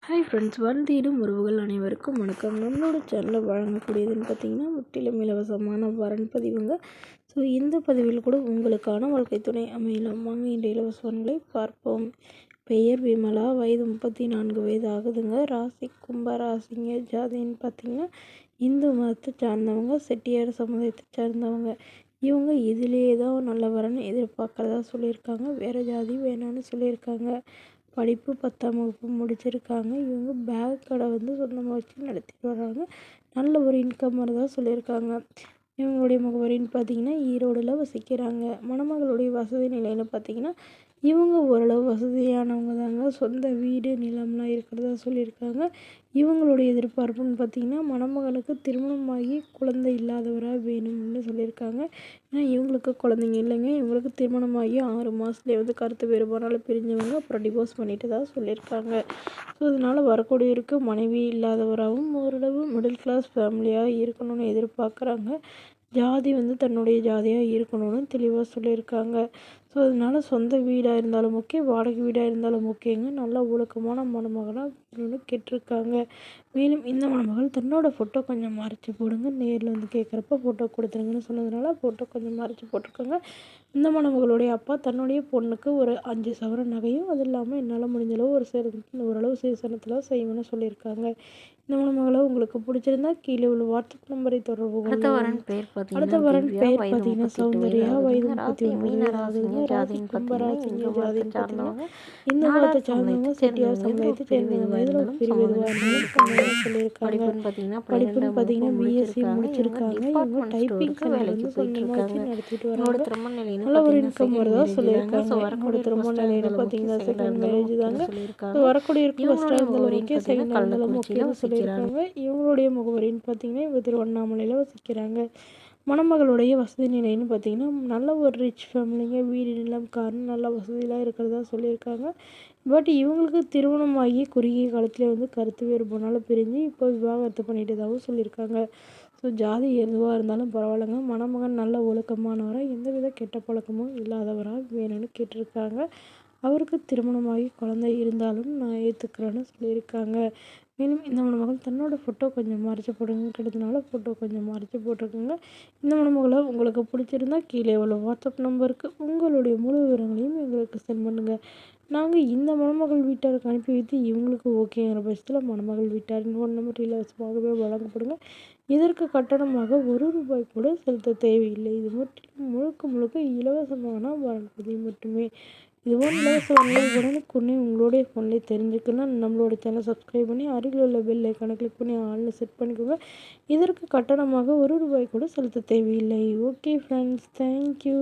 Hi friends, வாழ்ந்தேடும் உறவுகள் அனைவருக்கும் வணக்கம். நம்மளோட சேனலில் வழங்கக்கூடியதுன்னு பார்த்தீங்கன்னா முற்றிலும் இலவசமான வரன் பதிவுங்க. ஸோ இந்த பதிவில் கூட உங்களுக்கான வாழ்க்கை துணை அமையலாம். வாங்க இன்றைய இலவச வரன்களை பார்ப்போம். பெயர் விமலா, வயது 34 வயது ஆகுதுங்க. ராசி கும்ப ராசிங்க. ஜாதின்னு பார்த்தீங்கன்னா இந்து மதத்தை சார்ந்தவங்க, செட்டியார் சமுதாயத்தை சார்ந்தவங்க. இவங்க இதிலேயே தான் நல்ல வரன் எதிர்பார்க்குறதா சொல்லியிருக்காங்க. வேறு ஜாதி வேணான்னு சொல்லியிருக்காங்க. படிப்பு 10ஆம் வகுப்பு முடிச்சிருக்காங்க. இவங்க பேக் கடை சொந்தமாக வச்சு நடத்திட்டு வர்றாங்க. நல்ல ஒரு இன்கம் வரதா சொல்லியிருக்காங்க. இவங்களுடைய முகவரின்னு பார்த்தீங்கன்னா ஈரோடில் வசிக்கிறாங்க. மணமகளுடைய வசதி நிலைன்னு பார்த்தீங்கன்னா இவங்க ஓரளவு வசதியானவங்க தாங்க. சொந்த வீடு நிலம்லாம் இருக்கிறதா சொல்லியிருக்காங்க. இவங்களுடைய எதிர்பார்ப்புன்னு பார்த்தீங்கன்னா மணமகனுக்கு திருமணமாகி குழந்தை இல்லாதவராக வேணும்னு சொல்லியிருக்காங்க. ஏன்னா இவங்களுக்கு குழந்தைங்க இல்லைங்க. இவங்களுக்கு திருமணமாகி 6 மாதத்துலேயே கருத்து வேறுபாடால் பிரிஞ்சவங்க அப்புறம் டிவோர்ஸ் பண்ணிட்டு தான் சொல்லியிருக்காங்க. ஸோ அதனால் வரக்கூடியவருக்கு மனைவி இல்லாதவராகவும் ஓரளவு மிடில் கிளாஸ் ஃபேமிலியாக இருக்கணும்னு எதிர்பார்க்குறாங்க. ஜாதி தன்னுடைய ஜாதியாக இருக்கணும்னு தெளிவாக சொல்லியிருக்காங்க. ஸோ அதனால் சொந்த வீடாக இருந்தாலும் ஓகே, வாடகை வீடாக இருந்தாலும் ஓகேங்க. நல்ல ஒழுக்கமான மணமகனாக வேணும்னு கேட்டிருக்காங்க. மேலும் இந்த மணமகள் தன்னோட ஃபோட்டோ கொஞ்சம் மறைச்சி போடுங்க, நேரில் கேட்குறப்ப ஃபோட்டோ கொடுத்துருங்கன்னு சொன்னதுனால ஃபோட்டோ கொஞ்சம் மறைச்சி போட்டிருக்காங்க. இந்த மணமகளுடைய அப்பா தன்னுடைய பொண்ணுக்கு ஒரு 5 சவரன் நகையும், அது இல்லாமல் என்னால் முடிஞ்சளவு ஓரளவு சீசனத்தில் செய்வேன்னு சொல்லியிருக்காங்க. இந்த மணமகளை உங்களுக்கு பிடிச்சிருந்தா கீழே உள்ள வாட்ஸ்அப் நம்பரை தொடர்பு கொள்ளுங்கள். அடுத்த வரன் பெயர் பார்த்தீங்கன்னா சௌந்தர்யா, வயது 39 ஆகுதுங்க. ராசி கும்பராசிங்க. ஜாதின்னு பார்த்தீங்கன்னா இந்த மதத்தை சார்ந்தவங்க, செட்டியார் சமுதாயத்தை சேர்ந்தவங்க. இதில் பிரிவு சொல்லியிருக்காங்க. படிப்புன்னு பார்த்தீங்கன்னா பிஎஸ்சி முடிச்சிருக்காங்க. இவங்க டைப்பிங் சென்டர் சொந்தமாக வச்சு நடத்திட்டு வராங்க. நல்ல ஒரு இன்கம் வரதா சொல்லியிருக்காங்க. அவங்களோட திருமண நிலைன்னு பார்த்தீங்கன்னா செகண்ட் மேரேஜ் தாங்க. வரக்கூடிய இருக்கும் ஃபஸ்ட்டாக இருந்தாலும் ஓகே, செகண்டாக இருந்தாலும் ஓகேன்னு சொல்லியிருக்காங்க. இவங்களுடைய முகவரின்னு பார்த்தீங்கன்னா இவங்க திருவண்ணாமலையில் வசிக்கிறாங்க. மணமகளுடைய வசதி நிலைன்னு பார்த்தீங்கன்னா நல்ல ஒரு ரிச் ஃபேமிலிங்க. வீடு நிலம் கார்னு நல்ல வசதியெலாம் இருக்கிறதா சொல்லியிருக்காங்க. பட் இவங்களுக்கு திருமணமாகி குறுகிய காலத்தில் கருத்து வேறுபாடுனால பிரிஞ்சு இப்போ விவாகரத்து பண்ணிட்டதாகவும் சொல்லியிருக்காங்க. ஸோ ஜாதி எதுவாக இருந்தாலும் பரவாயில்லைங்க. மணமகன் நல்ல ஒழுக்கமானவராக, எந்தவித கெட்ட பழக்கமும் இல்லாதவராக வேணும்னு கேட்டிருக்காங்க. அவருக்கு திருமணமாகி குழந்தை இருந்தாலும் நான் ஏற்றுக்கிறேன்னு சொல்லியிருக்காங்க. மேலும் இந்த மணமகள் தன்னோட ஃபோட்டோ கொஞ்சம் மறைச்சி போடுங்கிறதுனால ஃபோட்டோ கொஞ்சம் மறைச்சி போட்டிருக்குங்க. இந்த மணமகளை உங்களுக்கு பிடிச்சிருந்தா கீழே உள்ள வாட்ஸ்அப் நம்பருக்கு உங்களுடைய முழு விவரங்களையும் எங்களுக்கு சென்ட் பண்ணுங்கள். நாங்கள் இந்த மணமகள் வீட்டாருக்கு அனுப்பி வைத்து இவங்களுக்கு ஓகேங்கிற பட்சத்தில் மணமகள் வீட்டாரின் ஃபோன் நம்பர் இலவசமாகவே வழங்கப்படுங்க. இதற்கு கட்டணமாக ₹1 கூட செலுத்த தேவையில்லை. இது முழுக்க இலவசமான வரன்பதி மட்டுமே. இதுபோல் இலவச வரன்களை உடனுக்குடனே உங்களுடைய ஃபோன்லேயே தெரிஞ்சுக்கலாம். நம்மளோட சேனல் சப்ஸ்கிரைப் பண்ணி அருகில் உள்ள பெல் ஐக்கானை கிளிக் பண்ணி ஆன்ல செட் பண்ணிக்கோங்க. இதற்கு கட்டணமாக ₹1 கூட செலுத்த தேவையில்லை. Okay friends, thank you.